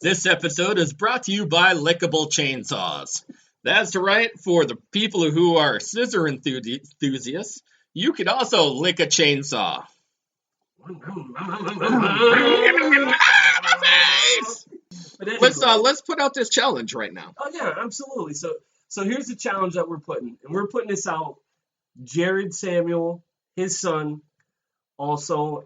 This episode is brought to you by Lickable Chainsaws. That's right, for the people who are scissor enthusiasts, you could also lick a chainsaw. Let's put out this challenge right now. Oh yeah, absolutely. So here's the challenge that we're putting, and we're putting this out. Jared Samuel, his son, also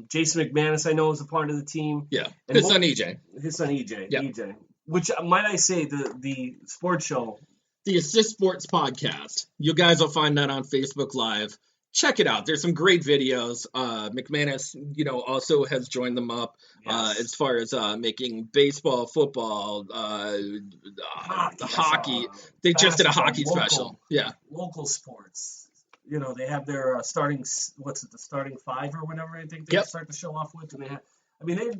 Jason McManus, I know, is a part of the team. Yeah, his son EJ. His son EJ. Yep. EJ. Which, might I say, the sports show. The Assist Sports Podcast. You guys will find that on Facebook Live. Check it out. There's some great videos. McManus, also has joined them up as far as making baseball, football, hockey. They just did a hockey special. Yeah. Local sports. They have their starting five or whatever I think they start the show off with, and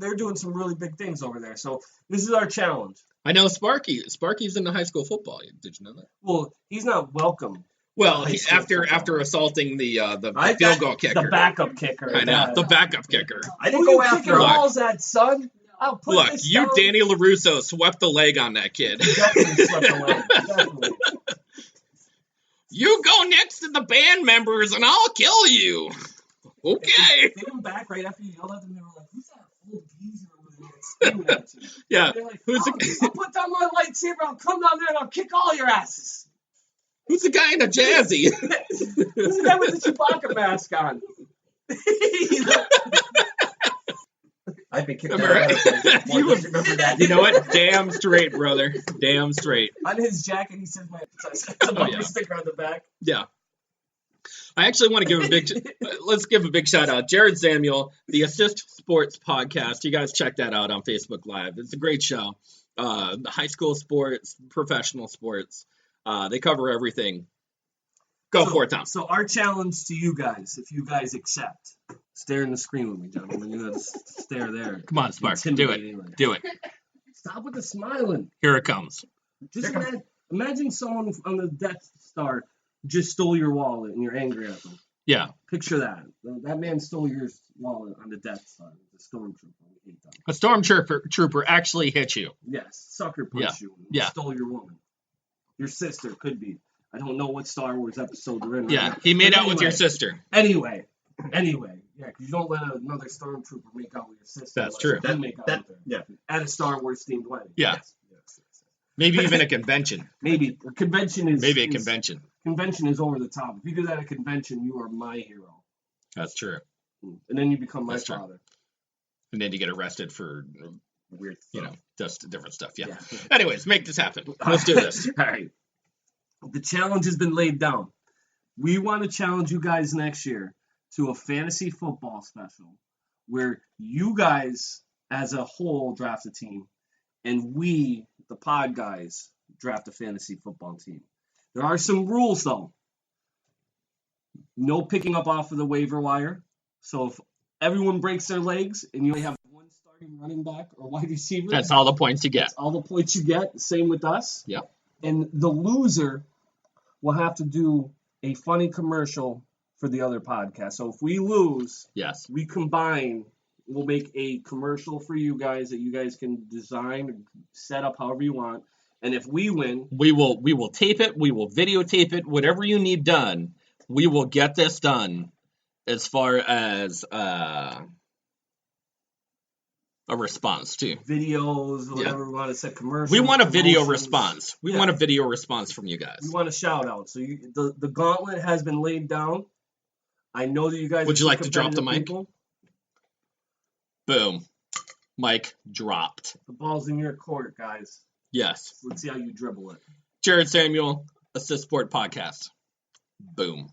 they're doing some really big things over there. So this is our challenge. I know Sparky's into high school football. Did you know that? Well, he's not welcome. Well, after assaulting the field goal kicker, the backup kicker. I know the backup kicker. I didn't go after balls at, son. Look, you Danny LaRusso swept the leg on that kid. Definitely swept the leg. Definitely. You go next to the band members, and I'll kill you. Okay. They came back right after you yelled at them. They were like, "Who's that old geezer over there screaming at you?" Yeah. Like, I'll put down my lightsaber. I'll come down there and I'll kick all your asses. Who's the guy in a jazzy? Who's the guy with the Chewbacca mask on? I've been kicked out. Remember that? You know what? Damn straight, brother. Damn straight. On his jacket, he says, "It's a bumper sticker on the back." Yeah. I actually want to let's give a big shout out. Jared Samuel, the Assist Sports Podcast. You guys check that out on Facebook Live. It's a great show. High school sports, professional sports. They cover everything. Go for it, Tom. So our challenge to you guys, if you guys accept, stare in the screen with me, gentlemen. You gotta stare there. Come on, Spark. Do it. Do it. Stop with the smiling. Here it comes. Just imagine someone on the Death Star just stole your wallet and you're angry at them. Yeah. Picture that. That man stole your wallet on the Death Star. The stormtrooper. We hate that. A stormtrooper actually hit you. Yes. Sucker punched you. Yeah. Stole your woman. Your sister could be. I don't know what Star Wars episode we're in. Yeah. Right, he made out with your sister. Anyway. Yeah, because you don't let another stormtrooper make out with your sister. That's true. Then make out with her. Yeah. At a Star Wars themed wedding. Yeah. Yes. Maybe even a convention. Maybe. A convention is... Maybe a convention. Convention is over the top. If you do that at a convention, you are my hero. That's true. And then you become my father. And then you get arrested for weird, just different stuff. Yeah. Anyways, make this happen. Let's do this. All right. The challenge has been laid down. We want to challenge you guys next year to a fantasy football special where you guys as a whole draft a team and we, the pod guys, draft a fantasy football team. There are some rules, though. No picking up off of the waiver wire. So if everyone breaks their legs and you only have one starting running back or wide receiver, that's all the points you get. That's all the points you get. Same with us. Yep. And the loser will have to do a funny commercial for the other podcast. So if we lose, we combine. We'll make a commercial for you guys that you guys can design and set up however you want. And if we win, we will tape it, we will videotape it, whatever you need done, we will get this done as far as a response too. Videos, whatever we want to set commercials. We want a video response. We want a video response from you guys. We want a shout out. So the gauntlet has been laid down. I know that you guys would you like to drop the mic? People. Boom. Mic dropped. The ball's in your court, guys. Yes. Let's see how you dribble it. Jared Samuel, Assist Sport Podcast. Boom.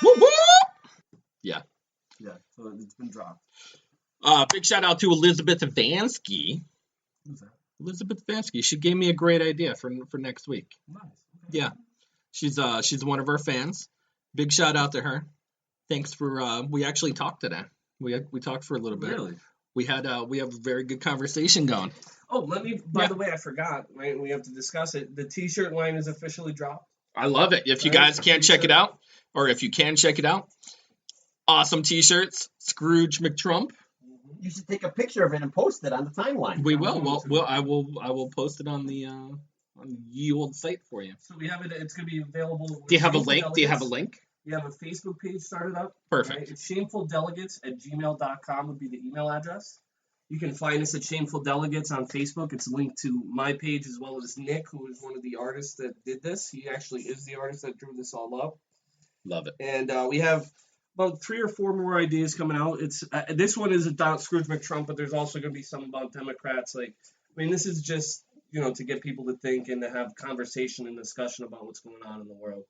Whoop, whoop! Yeah. Yeah, so it's been dropped. Big shout out to Elizabeth Vansky. Who's that? Elizabeth Vansky. She gave me a great idea for next week. Nice. Okay. Yeah. She's one of our fans. Big shout out to her. Thanks for we actually talked today. We talked for a little bit. Really? We have a very good conversation going. Oh, by the way, I forgot. Right? We have to discuss it. The T-shirt line is officially dropped. I love it. If you guys can't check it out, or if you can check it out, awesome T-shirts. Scrooge McTrump. You should take a picture of it and post it on the timeline. We will. Well, I will post it on the ye old site for you. So we have it. It's going to be available. Do you have a link? Do you have a link? We have a Facebook page started up. Perfect. Right? It's shamefuldelegates@gmail.com would be the email address. You can find us at Shameful Delegates on Facebook. It's linked to my page as well as Nick, who is one of the artists that did this. He actually is the artist that drew this all up. Love it. And we have about 3 or 4 more ideas coming out. It's this one is about Scrooge McTrump, but there's also going to be some about Democrats. This is just to get people to think and to have conversation and discussion about what's going on in the world.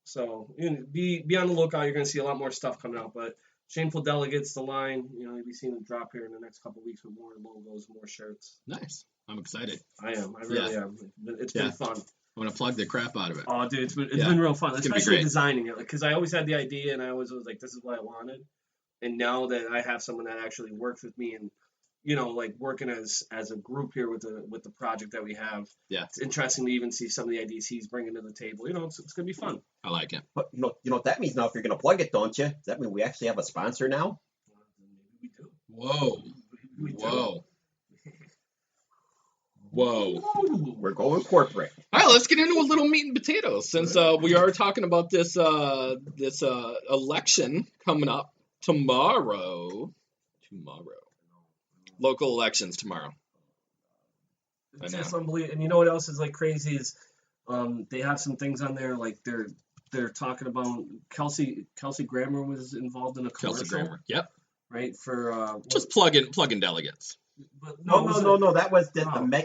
So be on the lookout. You're going to see a lot more stuff coming out. But Shameful Delegates, the line, you'll be seeing them drop here in the next couple of weeks with more logos, more shirts. Nice. I'm excited. I am. I really am. It's been fun. I'm going to plug the crap out of it. Oh, dude, it's been real fun, especially designing it. Because I always had the idea, and I always was like, this is what I wanted. And now that I have someone that actually works with me and, working as a group here with the project that we have, it's interesting to even see some of the ideas he's bringing to the table. It's going to be fun. I like it. But you know what that means now if you're going to plug it, don't you? Does that mean we actually have a sponsor now? We do. Whoa. We do. Whoa. Whoa. We're going corporate. All right, let's get into a little meat and potatoes since we are talking about this election coming up tomorrow. Local elections tomorrow. It's just unbelievable. And you know what else is crazy is they have some things on there they're talking about Kelsey Grammer was involved in a commercial. Kelsey Grammer. Yep. Right for just plug in delegates. But no. That was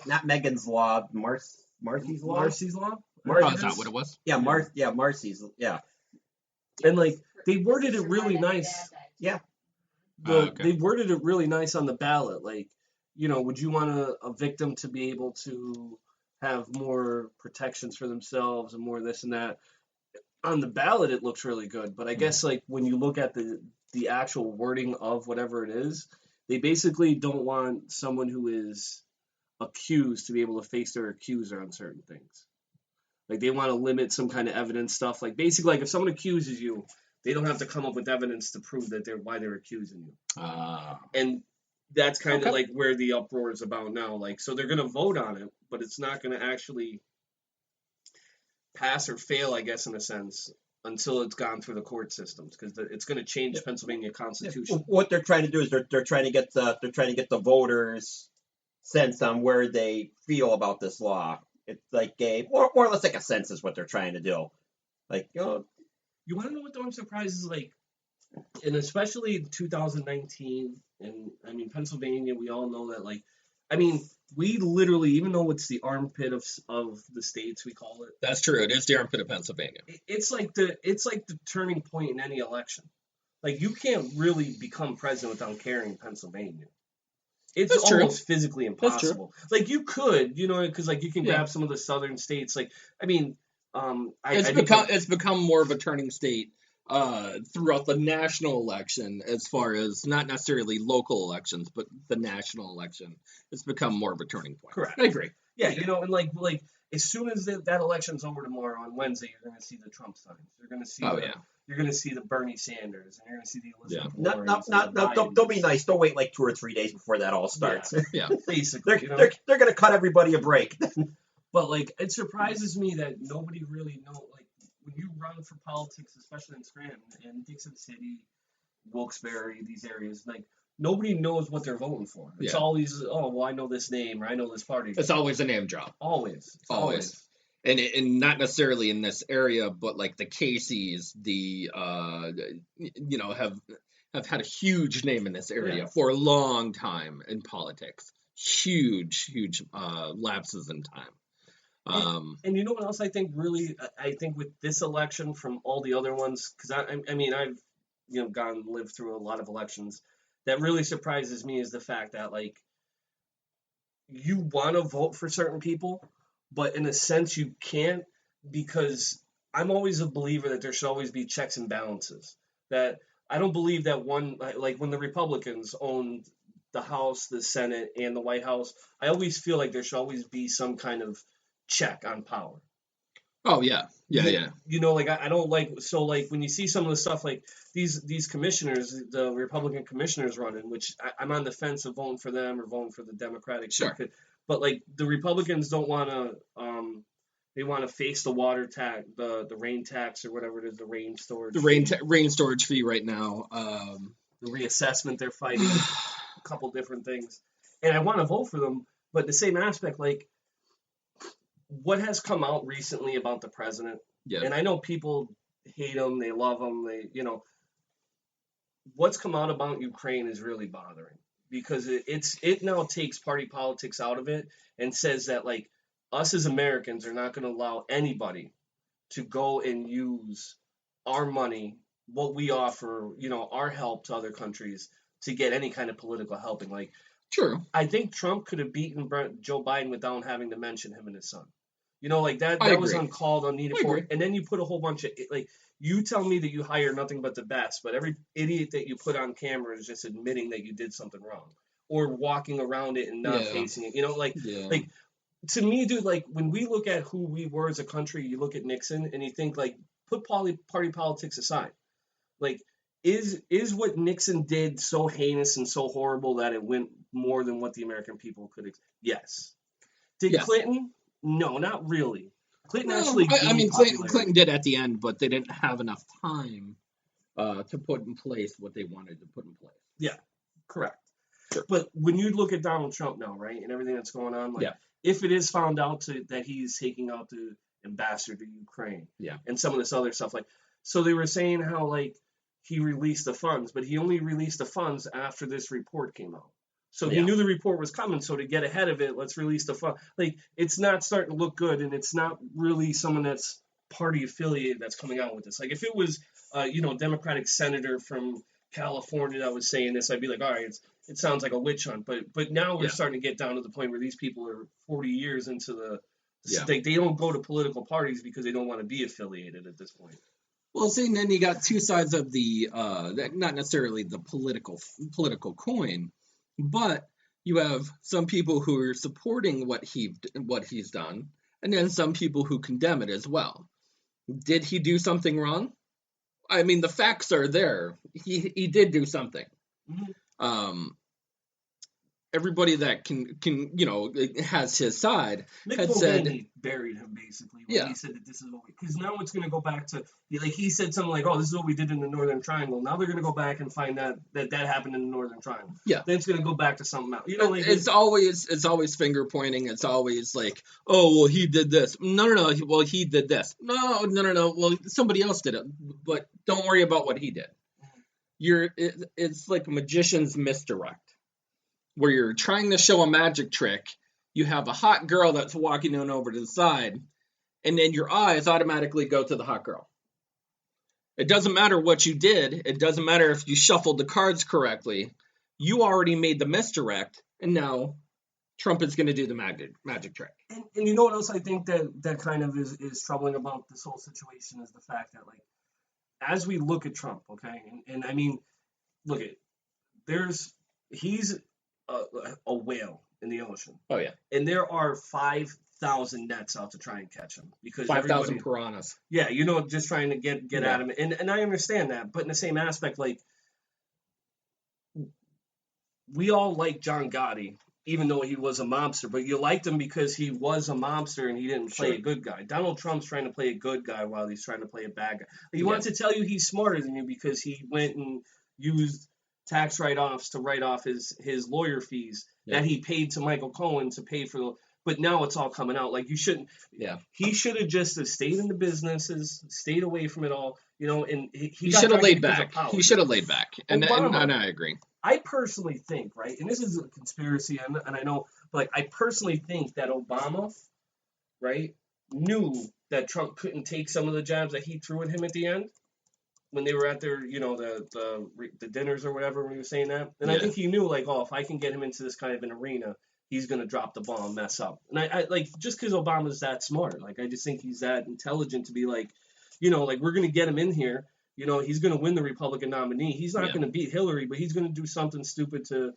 not Megan's Law. Marcy's Law. Marcy's Law. Oh, is that what it was? Yeah, Marcy's. Yeah. And they worded it really nice. Yeah. They worded it really nice on the ballot. Would you want a victim to be able to have more protections for themselves and more this and that? On the ballot, it looks really good. But I guess when you look at the actual wording of whatever it is, they basically don't want someone who is accused to be able to face their accuser on certain things. They want to limit some kind of evidence stuff. Basically, if someone accuses you, they don't have to come up with evidence to prove that why they're accusing you. And that's kind of where the uproar is about now. So they're going to vote on it, but it's not going to actually pass or fail, I guess, in a sense, until it's gone through the court systems, because it's going to change the Pennsylvania Constitution. What they're trying to do is they're trying to get the voters' sense on where they feel about this law. It's more or less like a census. What they're trying to do, You want to know what I'm surprised is and especially 2019, and Pennsylvania. We all know that we literally, even though it's the armpit of the states, we call it. That's true. It is the armpit of Pennsylvania. It's like the turning point in any election. You can't really become president without carrying Pennsylvania. It's That's almost true. physically impossible. You could, because you can grab some of the southern states. It's become more of a turning state throughout the national election, as far as not necessarily local elections, but the national election. It's become more of a turning point. Correct. I agree. Yeah, and as soon as that election's over tomorrow on Wednesday, you're going to see the Trump signs. You're going to see you're going to see the Bernie Sanders, and you're going to see the Elizabeth Warrens. Don't be nice. Don't wait 2 or 3 days before that all starts. Yeah. Basically, they're going to cut everybody a break. But it surprises me that nobody really knows. When you run for politics, especially in Scranton and Dixon City, Wilkes-Barre, these areas, nobody knows what they're voting for. It's always, I know this name or I know this party. It's always a name drop. Always. And not necessarily in this area, but the Caseys, have had a huge name in this area for a long time in politics. Huge lapses in time. And you know what else I think with this election from all the other ones, because I've lived through a lot of elections, that really surprises me is the fact that you want to vote for certain people, but in a sense you can't, because I'm always a believer that there should always be checks and balances. That I don't believe that when the Republicans owned the House, the Senate, and the White House, I always feel there should always be some kind of check on power. Oh yeah. You know, like I don't like, so like when you see some of the stuff like these commissioners, the Republican commissioners running, which I'm on the fence of voting for them or voting for the Democratic ticket, but like the Republicans don't want to, they want to face the water tax, the rain tax or whatever it is, the rain storage. The rain storage fee right now. The reassessment they're fighting, a couple different things, and I want to vote for them, but the same aspect, like what has come out recently about the president. Yeah. And I know people hate him, they love him, what's come out about Ukraine is really bothering, because it now takes party politics out of it and says that like us as Americans are not going to allow anybody to go and use our money, what we offer, our help to other countries to get any kind of political helping. Like, true. I think Trump could have beaten Joe Biden without having to mention him and his son. Like that was uncalled, unneeded for. And then you put a whole bunch of, like, you tell me that you hire nothing but the best, but every idiot that you put on camera is just admitting that you did something wrong or walking around it and not facing it. Like to me, dude, like when we look at who we were as a country, you look at Nixon and you think like, put party politics aside. Like, is what Nixon did so heinous and so horrible that it went more than what the American people could? Yes. Did Clinton? No, not really. Clinton actually. I mean, Clinton did at the end, but they didn't have enough time to put in place what they wanted to put in place. Yeah, correct. Sure. But when you look at Donald Trump now, right, and everything that's going on, like, if it is found out that he's taking out the ambassador to Ukraine, and some of this other stuff, like, so they were saying how like he released the funds, but he only released the funds after this report came out. So he knew the report was coming. So to get ahead of it, let's release the fund. Like, it's not starting to look good, and it's not really someone that's party affiliated that's coming out with this. Like, if it was, Democratic senator from California that was saying this, I'd be like, all right, it sounds like a witch hunt. But now we're starting to get down to the point where these people are 40 years into the. They don't go to political parties because they don't want to be affiliated at this point. Well, see, then you got two sides of the not necessarily the political coin. But you have some people who are supporting what he's done, and then some people who condemn it as well. Did he do something wrong? I mean, the facts are there. He did do something. Mm-hmm. Everybody that can has his side had said buried him basically when he said that this is what because now it's going to go back to like he said something like, oh, this is what we did in the Northern Triangle. Now they're going to go back and find that happened in the Northern Triangle. Yeah, then it's going to go back to something else. Like it's always finger pointing. It's always like, oh, well, he did this. No. Well, he did this. No. Well, somebody else did it. But don't worry about what he did. It's like a magician's misdirect. Where you're trying to show a magic trick, you have a hot girl that's walking on over to the side, and then your eyes automatically go to the hot girl. It doesn't matter what you did. It doesn't matter if you shuffled the cards correctly. You already made the misdirect, and now Trump is going to do the magic trick. And you know what else I think that kind of is troubling about this whole situation is the fact that, like, as we look at Trump, okay, and I mean, look at, he's a whale in the ocean. Oh, yeah. And there are 5,000 nets out to try and catch him. Because 5,000 piranhas. Yeah, just trying to get at him. And I understand that. But in the same aspect, like, we all like John Gotti, even though he was a mobster. But you liked him because he was a mobster and he didn't play a good guy. Donald Trump's trying to play a good guy while he's trying to play a bad guy. He wants to tell you he's smarter than you because he went and used tax write-offs to write off his lawyer fees that he paid to Michael Cohen to pay for but now it's all coming out. Like, you shouldn't. Yeah. He should have just stayed in the businesses, stayed away from it all, and he should have laid back. He should have laid back. And I agree. I personally think, right, and this is a conspiracy, and I know, but like, I personally think that Obama, right, knew that Trump couldn't take some of the jabs that he threw at him at the end. When they were at their, the dinners or whatever, when he was saying that. And I think he knew, like, oh, if I can get him into this kind of an arena, he's going to drop the ball and mess up. And I like, just because Obama's that smart, like, I just think he's that intelligent to be like, like, we're going to get him in here. He's going to win the Republican nominee. He's not going to beat Hillary, but he's going to do something stupid to